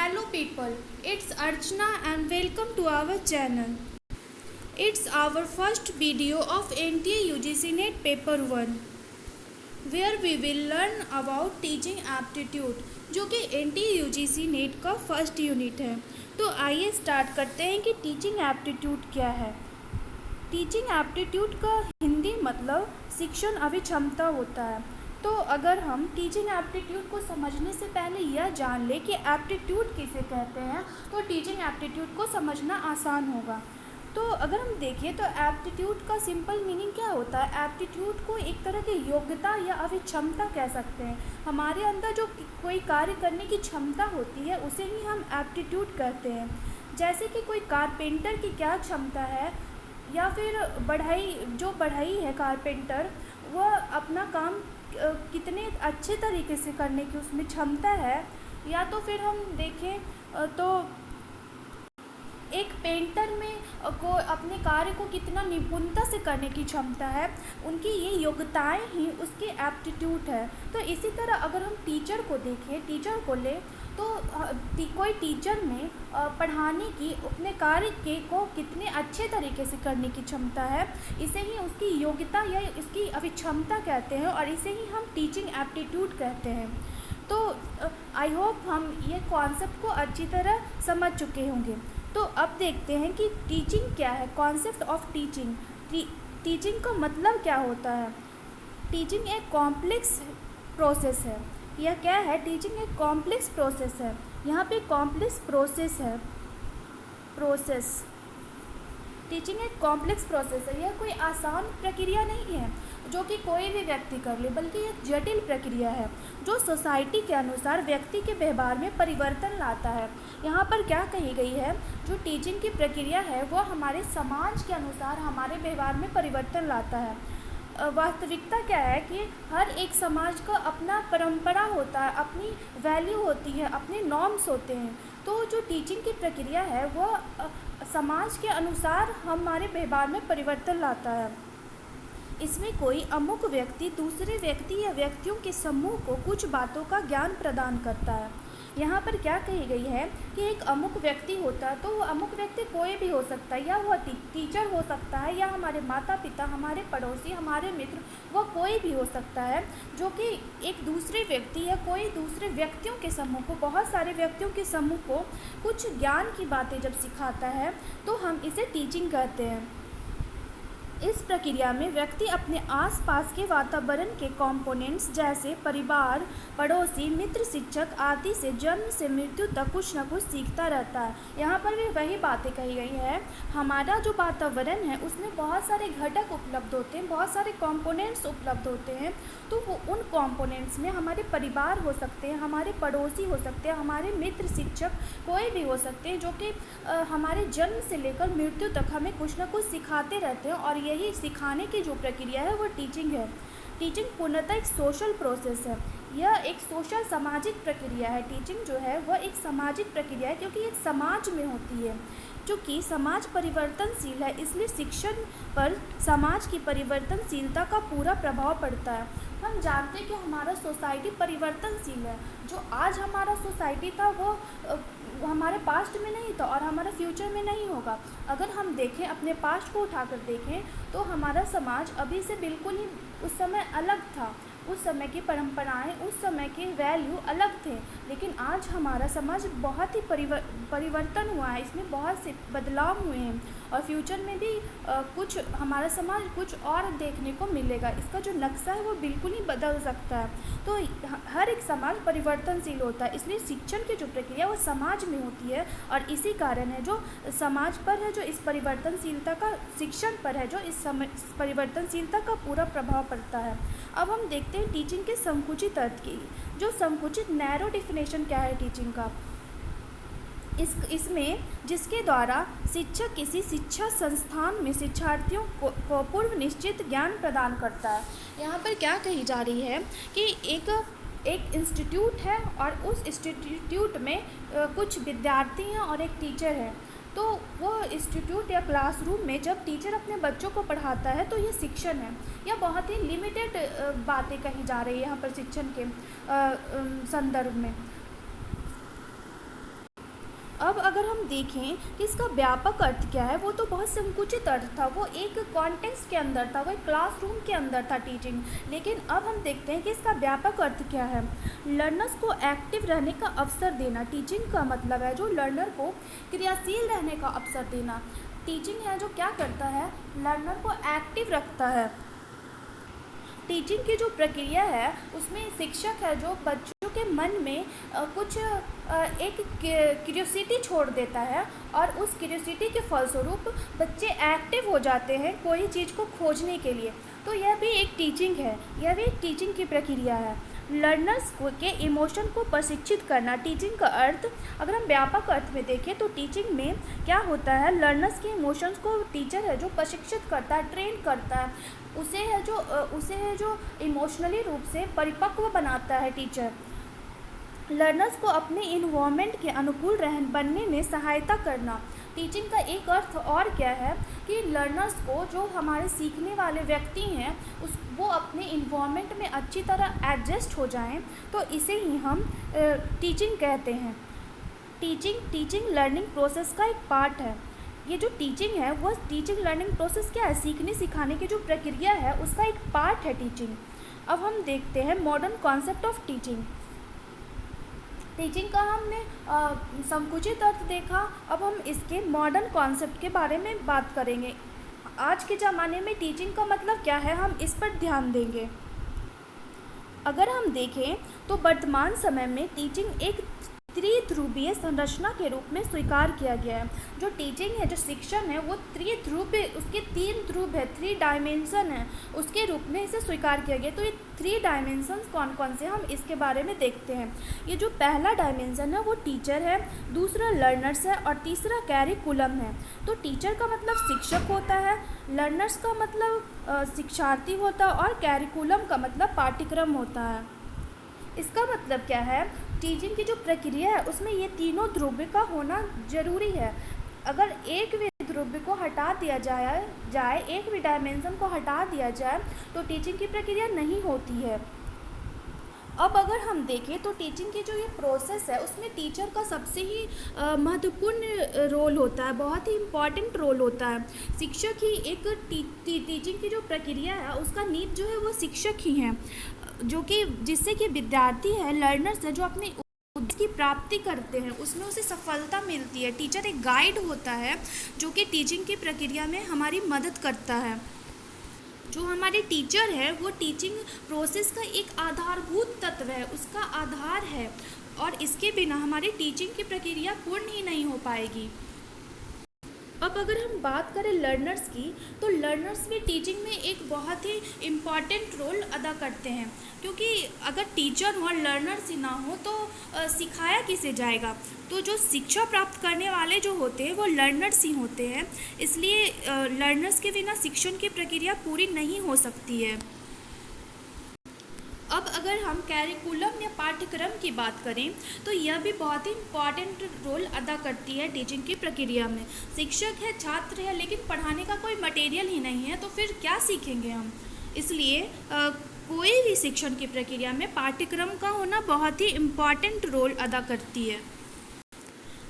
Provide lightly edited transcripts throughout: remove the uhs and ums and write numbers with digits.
Hello people, it's Archana and welcome to our channel. It's our first video of NTA UGC NET Paper 1 where we will learn about teaching aptitude जो कि NTA UGC NET का first unit है। तो आइए start करते हैं कि teaching aptitude क्या है। टीचिंग एप्टीट्यूड का हिंदी मतलब शिक्षण अभिक्षमता होता है। तो अगर हम टीचिंग एप्टीट्यूड को समझने से पहले यह जान लें कि एप्टीट्यूड किसे कहते हैं तो टीचिंग एप्टीट्यूड को समझना आसान होगा। तो अगर हम देखें तो एप्टीट्यूड का सिंपल मीनिंग क्या होता है। एप्टीट्यूड को एक तरह की योग्यता या अभिक्षमता कह सकते हैं। हमारे अंदर जो कोई कार्य करने की क्षमता होती है उसे ही हम एप्टीट्यूड कहते हैं। जैसे कि कोई कारपेंटर की क्या क्षमता है या फिर बढ़ई है कारपेंटर, वह अपना काम कितने अच्छे तरीके से करने की उसमें क्षमता है। या तो फिर हम देखें तो एक पेंटर में को अपने कार्य को कितना निपुणता से करने की क्षमता है, उनकी ये योग्यताएं ही उसकी एप्टीट्यूड है। तो इसी तरह अगर हम टीचर को देखें, टीचर को लें तो कोई टीचर में पढ़ाने की अपने कार्य को कितने अच्छे तरीके से करने की क्षमता है, इसे ही उसकी योग्यता या इसकी अभिक्षमता कहते हैं और इसे ही हम टीचिंग एप्टीट्यूड कहते हैं। तो आई होप हम ये कॉन्सेप्ट को अच्छी तरह समझ चुके होंगे। तो अब देखते हैं कि टीचिंग क्या है। कॉन्सेप्ट ऑफ टीचिंग, टीचिंग का मतलब क्या होता है। टीचिंग एक कॉम्प्लेक्स प्रोसेस है। यह क्या है, टीचिंग एक कॉम्प्लेक्स प्रोसेस है। यहाँ पे कॉम्प्लेक्स प्रोसेस है, टीचिंग एक कॉम्प्लेक्स प्रोसेस है। यह कोई आसान प्रक्रिया नहीं है जो कि कोई भी व्यक्ति कर ले, बल्कि एक जटिल प्रक्रिया है जो सोसाइटी के अनुसार व्यक्ति के व्यवहार में परिवर्तन लाता है। यहाँ पर क्या कही गई है, जो टीचिंग की प्रक्रिया है वह हमारे समाज के अनुसार हमारे व्यवहार में परिवर्तन लाता है। वास्तविकता क्या है कि हर एक समाज का अपना परंपरा होता है, अपनी वैल्यू होती है, अपने नॉर्म्स होते हैं। तो जो टीचिंग की प्रक्रिया है वह समाज के अनुसार हमारे व्यवहार में परिवर्तन लाता है। इसमें कोई अमुक व्यक्ति दूसरे व्यक्ति या व्यक्तियों के समूह को कुछ बातों का ज्ञान प्रदान करता है। यहाँ पर क्या कही गई है कि एक अमुक व्यक्ति होता है, तो वो अमुक व्यक्ति कोई भी हो सकता है, या वह टीचर हो सकता है, या हमारे माता पिता, हमारे पड़ोसी, हमारे मित्र, वह कोई भी हो सकता है जो कि एक दूसरे व्यक्ति या कोई दूसरे व्यक्तियों के समूह को, बहुत सारे व्यक्तियों के समूह को कुछ ज्ञान की बातें जब सिखाता है तो हम इसे टीचिंग कहते हैं। इस प्रक्रिया में व्यक्ति अपने आसपास के वातावरण के कंपोनेंट्स जैसे परिवार, पड़ोसी, मित्र, शिक्षक आदि से जन्म से मृत्यु तक कुछ न कुछ सीखता रहता है। यहाँ पर भी वही बातें कही गई है। हमारा जो वातावरण है उसमें बहुत सारे घटक उपलब्ध होते हैं, बहुत सारे कंपोनेंट्स उपलब्ध होते हैं। तो वो उन कंपोनेंट्स में हमारे परिवार हो सकते हैं, हमारे पड़ोसी हो सकते हैं, हमारे मित्र, शिक्षक कोई भी हो सकते हैं जो कि हमारे जन्म से लेकर मृत्यु तक हमें कुछ न कुछ सिखाते रहते हैं। और यही सिखाने की जो प्रक्रिया है वो टीचिंग है। टीचिंग पूर्णतः एक सोशल प्रोसेस है। यह एक सोशल सामाजिक प्रक्रिया है। टीचिंग जो है वह एक सामाजिक प्रक्रिया है क्योंकि एक समाज में होती है। चूँकि समाज परिवर्तनशील है इसलिए शिक्षण पर समाज की परिवर्तनशीलता का पूरा प्रभाव पड़ता है। हम जानते हैं कि हमारा सोसाइटी परिवर्तनशील है। जो आज हमारा सोसाइटी था वो हमारे पास्ट में नहीं था और हमारे फ्यूचर में नहीं होगा। अगर हम देखें, अपने पास्ट को उठाकर देखें तो हमारा समाज अभी से बिल्कुल ही उस समय अलग था। उस समय की परंपराएं, उस समय के वैल्यू अलग थे। लेकिन आज हमारा समाज बहुत ही परिवर्तन हुआ है, इसमें बहुत से बदलाव हुए हैं और फ्यूचर में भी कुछ हमारा समाज कुछ और देखने को मिलेगा। इसका जो नक्शा है वो बिल्कुल ही बदल सकता है। तो हर एक समाज परिवर्तनशील होता है, इसलिए शिक्षण की जो प्रक्रिया वो समाज में होती है और इसी कारण है जो समाज पर है, जो इस परिवर्तनशीलता का शिक्षण पर है, जो इस परिवर्तनशीलता का पूरा प्रभाव पड़ता है। अब हम देखते हैं टीचिंग के संकुचित अर्थ की। जो संकुचित नैरो डिफिनेशन क्या है टीचिंग का, इसमें जिसके द्वारा शिक्षक किसी शिक्षा संस्थान में शिक्षार्थियों को पूर्व निश्चित ज्ञान प्रदान करता है। यहाँ पर क्या कही जा रही है कि एक इंस्टीट्यूट है और उस इंस्टीट्यूट में कुछ विद्यार्थी हैं और एक टीचर है। तो वो इंस्टीट्यूट या क्लासरूम में जब टीचर अपने बच्चों को पढ़ाता है तो ये शिक्षण है। यह बहुत ही लिमिटेड बातें कही जा रही है यहाँ पर शिक्षण के संदर्भ में। अब अगर हम देखें कि इसका व्यापक अर्थ क्या है, वो तो बहुत संकुचित अर्थ था, वो एक कॉन्टेक्स्ट के अंदर था, वो एक क्लासरूम के अंदर था टीचिंग। लेकिन अब हम देखते हैं कि इसका व्यापक अर्थ क्या है। लर्नर्स को एक्टिव रहने का अवसर देना, टीचिंग का मतलब है जो लर्नर को क्रियाशील रहने का अवसर देना। टीचिंग है जो क्या करता है, लर्नर को एक्टिव रखता है। टीचिंग की जो प्रक्रिया है उसमें शिक्षक है जो बच्चों के मन में कुछ एक क्यूरियोसिटी छोड़ देता है, और उस क्यूरियोसिटी के फलस्वरूप बच्चे एक्टिव हो जाते हैं कोई चीज़ को खोजने के लिए। तो यह भी एक टीचिंग है, यह भी एक टीचिंग की प्रक्रिया है। लर्नर्स को के इमोशन को प्रशिक्षित करना, टीचिंग का अर्थ अगर हम व्यापक अर्थ में देखें तो टीचिंग में क्या होता है, लर्नर्स के इमोशंस को टीचर है जो प्रशिक्षित करता है, ट्रेन करता है, उसे है जो इमोशनली रूप से परिपक्व बनाता है टीचर। लर्नर्स को अपने इन्वायरमेंट के अनुकूल बनने में सहायता करना। टीचिंग का एक अर्थ और क्या है कि लर्नर्स को, जो हमारे सीखने वाले व्यक्ति हैं, वो अपने इन्वायरमेंट में अच्छी तरह एडजस्ट हो जाएं, तो इसे ही हम टीचिंग कहते हैं। टीचिंग लर्निंग प्रोसेस का एक पार्ट है। ये जो टीचिंग है वो टीचिंग लर्निंग प्रोसेस क्या है, सीखने सिखाने की जो प्रक्रिया है उसका एक पार्ट है टीचिंग। अब हम देखते हैं modern concept of teaching. Teaching का हमने संकुचित अर्थ देखा, अब हम इसके मॉडर्न कॉन्सेप्ट के बारे में बात करेंगे। आज के ज़माने में टीचिंग का मतलब क्या है, हम इस पर ध्यान देंगे। अगर हम देखें तो वर्तमान समय में टीचिंग एक त्रिध्रुवीय संरचना के रूप में स्वीकार किया गया है। जो टीचिंग है, जो शिक्षण है, वो त्रिध्रुवीय, उसके 3 ध्रुव है, 3 डायमेंशन है, उसके रूप में इसे स्वीकार किया गया। तो ये 3 डायमेंशंस कौन कौन से, हम इसके बारे में देखते हैं। ये जो पहला डायमेंशन है वो टीचर है, दूसरा लर्नर्स है, और तीसरा कैरिकुलम है। तो टीचर का मतलब शिक्षक होता है, लर्नर्स का मतलब शिक्षार्थी होता है, और कैरिकुलम का मतलब पाठ्यक्रम होता है। इसका मतलब क्या है, टीचिंग की जो प्रक्रिया है उसमें ये तीनों ध्रुव का होना जरूरी है। अगर एक भी ध्रुव को हटा दिया जाए, एक भी डायमेंशन को हटा दिया जाए, तो टीचिंग की प्रक्रिया नहीं होती है। अब अगर हम देखें तो टीचिंग की जो ये प्रोसेस है उसमें टीचर का सबसे ही महत्वपूर्ण रोल होता है, बहुत ही इम्पॉर्टेंट रोल होता है। शिक्षक ही एक टीचिंग की जो प्रक्रिया है उसका नींव जो है वो शिक्षक ही हैं, जो कि जिससे कि विद्यार्थी है, लर्नर्स है, जो अपने की प्राप्ति करते हैं उसमें उसे सफलता मिलती है। टीचर एक गाइड होता है जो कि टीचिंग की प्रक्रिया में हमारी मदद करता है। जो हमारे टीचर है वो टीचिंग प्रोसेस का एक आधारभूत तत्व है, उसका आधार है, और इसके बिना हमारी टीचिंग की प्रक्रिया पूर्ण ही नहीं हो पाएगी। अब अगर हम बात करें लर्नर्स की, तो लर्नर्स भी टीचिंग में एक बहुत ही इम्पॉर्टेंट रोल अदा करते हैं, क्योंकि अगर टीचर हो और लर्नर्स ही ना हो तो सिखाया किसे जाएगा। तो जो शिक्षा प्राप्त करने वाले जो होते हैं वो लर्नर्स ही होते हैं, इसलिए लर्नर्स के बिना शिक्षण की प्रक्रिया पूरी नहीं हो सकती है। अब अगर हम कैरिकुलम या पाठ्यक्रम की बात करें तो यह भी बहुत ही इम्पॉर्टेंट रोल अदा करती है टीचिंग की प्रक्रिया में। शिक्षक है, छात्र है, लेकिन पढ़ाने का कोई मटेरियल ही नहीं है, तो फिर क्या सीखेंगे हम। इसलिए कोई भी शिक्षण की प्रक्रिया में पाठ्यक्रम का होना बहुत ही इम्पॉर्टेंट रोल अदा करती है।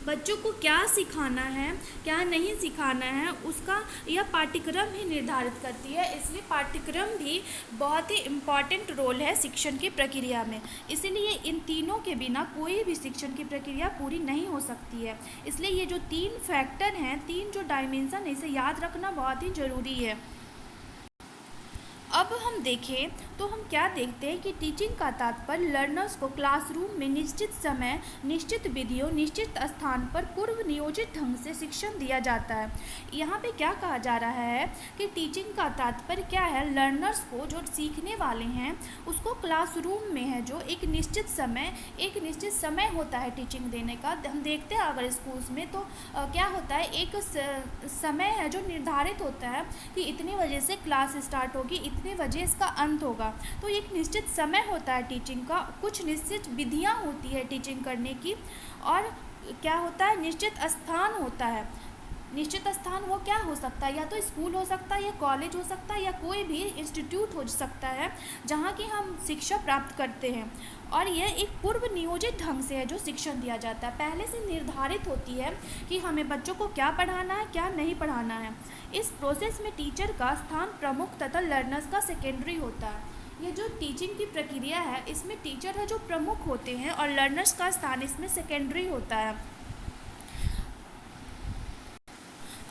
बच्चों को क्या सिखाना है, क्या नहीं सिखाना है, उसका यह पाठ्यक्रम ही निर्धारित करती है। इसलिए पाठ्यक्रम भी बहुत ही इम्पॉर्टेंट रोल है शिक्षण की प्रक्रिया में। इसलिए इन तीनों के बिना कोई भी शिक्षण की प्रक्रिया पूरी नहीं हो सकती है। इसलिए ये जो 3 फैक्टर हैं, 3 जो डायमेंशन है, इसे याद रखना बहुत ही ज़रूरी है। अब हम देखें तो हम क्या देखते हैं कि टीचिंग का तात्पर्य लर्नर्स को क्लासरूम में निश्चित समय, निश्चित विधियों, निश्चित स्थान पर पूर्व नियोजित ढंग से शिक्षण दिया जाता है। यहाँ पे क्या कहा जा रहा है कि टीचिंग का तात्पर्य क्या है, लर्नर्स को, जो सीखने वाले हैं, उसको क्लासरूम में है जो एक निश्चित समय होता है टीचिंग देने का। हम देखते हैं अगर स्कूल्स में तो क्या होता है, एक समय है जो निर्धारित होता है कि इतने बजे से क्लास स्टार्ट होगी, इतने बजे इसका अंत होगा। तो एक निश्चित समय होता है टीचिंग का, कुछ निश्चित विधियाँ होती है टीचिंग करने की, और क्या होता है, निश्चित स्थान होता है। निश्चित स्थान वो क्या हो सकता है, या तो स्कूल हो सकता है, या कॉलेज हो सकता है, या कोई भी इंस्टीट्यूट हो सकता है जहाँ की हम शिक्षा प्राप्त करते हैं। और यह एक पूर्व नियोजित ढंग से है जो शिक्षण दिया जाता है, पहले से निर्धारित होती है कि हमें बच्चों को क्या पढ़ाना है, क्या नहीं पढ़ाना है। इस प्रोसेस में टीचर का स्थान प्रमुख तथा लर्नर्स का सेकेंडरी होता है। ये जो टीचिंग की प्रक्रिया है इसमें टीचर है जो प्रमुख होते हैं और लर्नर्स का स्थान इसमें सेकेंडरी होता है।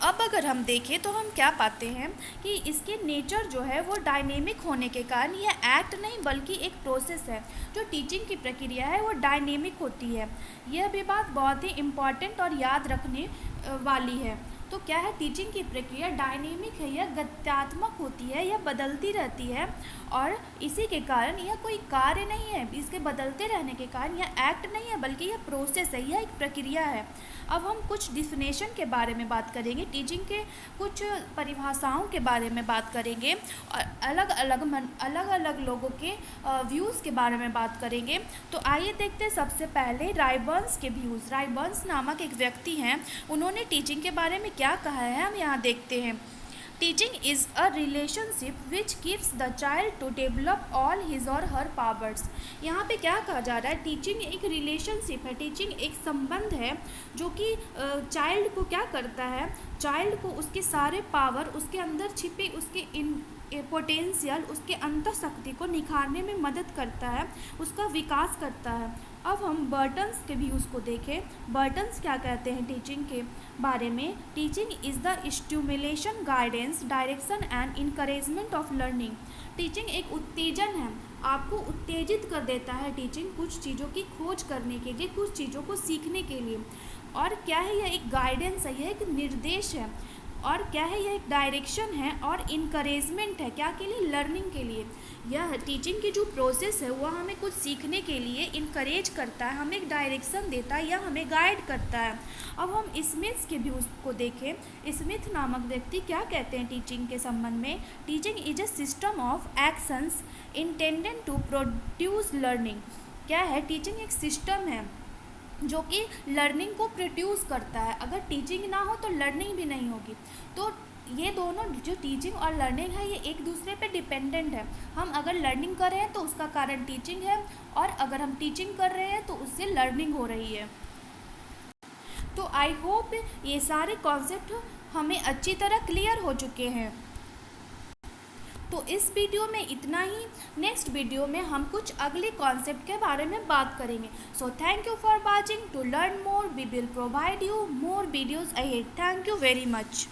अब अगर हम देखें तो हम क्या पाते हैं कि इसके नेचर जो है वो डायनेमिक होने के कारण यह एक्ट नहीं बल्कि एक प्रोसेस है। जो टीचिंग की प्रक्रिया है वो डायनेमिक होती है। यह भी बात बहुत ही इम्पॉर्टेंट और याद रखने वाली है। तो क्या है, टीचिंग की प्रक्रिया डायनेमिक है, यह गत्यात्मक होती है, यह बदलती रहती है और इसी के कारण यह कोई कार्य नहीं है। इसके बदलते रहने के कारण यह एक्ट नहीं है बल्कि यह प्रोसेस है, यह एक प्रक्रिया है। अब हम कुछ डिफिनेशन के बारे में बात करेंगे, टीचिंग के कुछ परिभाषाओं के बारे में बात करेंगे और अलग अलग लोगों के व्यूज़ के बारे में बात करेंगे। तो आइए देखते हैं सबसे पहले रायबर्न्स के व्यूज़। रायबर्न्स नामक एक व्यक्ति हैं, उन्होंने टीचिंग के बारे में क्या कहा है हम यहाँ देखते हैं। Teaching is a relationship which keeps the child to develop all his or her powers. यहाँ पे क्या कहा जा रहा है, टीचिंग एक रिलेशनशिप है, टीचिंग एक संबंध है जो कि चाइल्ड को क्या करता है, चाइल्ड को उसके सारे पावर, उसके अंदर छिपे उसके पोटेंशियल, उसके अंतःशक्ति को निखारने में मदद करता है, उसका विकास करता है। अब हम बर्टन्स के व्यूज़ को देखें। बर्टन्स क्या कहते हैं टीचिंग के बारे में। Teaching is the stimulation, guidance, direction and encouragement of learning. Teaching एक उत्तेजन है, आपको उत्तेजित कर देता है टीचिंग कुछ चीज़ों की खोज करने के लिए, कुछ चीज़ों को सीखने के लिए। और क्या है, यह एक गाइडेंस है, यह एक निर्देश है। और क्या है, यह एक डायरेक्शन है और इनकरेजमेंट है, क्या के लिए, लर्निंग के लिए। यह टीचिंग की जो प्रोसेस है वह हमें कुछ सीखने के लिए इनकरेज करता है, हमें एक डायरेक्शन देता है या हमें गाइड करता है। अब हम स्मिथ्स के व्यूज़ को देखें। स्मिथ नामक व्यक्ति क्या कहते हैं टीचिंग के संबंध में। Teaching is a system of actions intended to produce learning. क्या है, टीचिंग एक सिस्टम है जो कि लर्निंग को प्रोड्यूस करता है। अगर टीचिंग ना हो तो लर्निंग भी नहीं होगी। तो ये दोनों जो टीचिंग और लर्निंग है ये एक दूसरे पे डिपेंडेंट है। हम अगर लर्निंग कर रहे हैं तो उसका कारण टीचिंग है, और अगर हम टीचिंग कर रहे हैं तो उससे लर्निंग हो रही है। तो आई होप ये सारे कॉन्सेप्ट हमें अच्छी तरह क्लियर हो चुके हैं। तो इस वीडियो में इतना ही। नेक्स्ट वीडियो में हम कुछ अगले कॉन्सेप्ट के बारे में बात करेंगे। So thank you for watching. To learn more we will provide you more videos ahead. Thank you very much.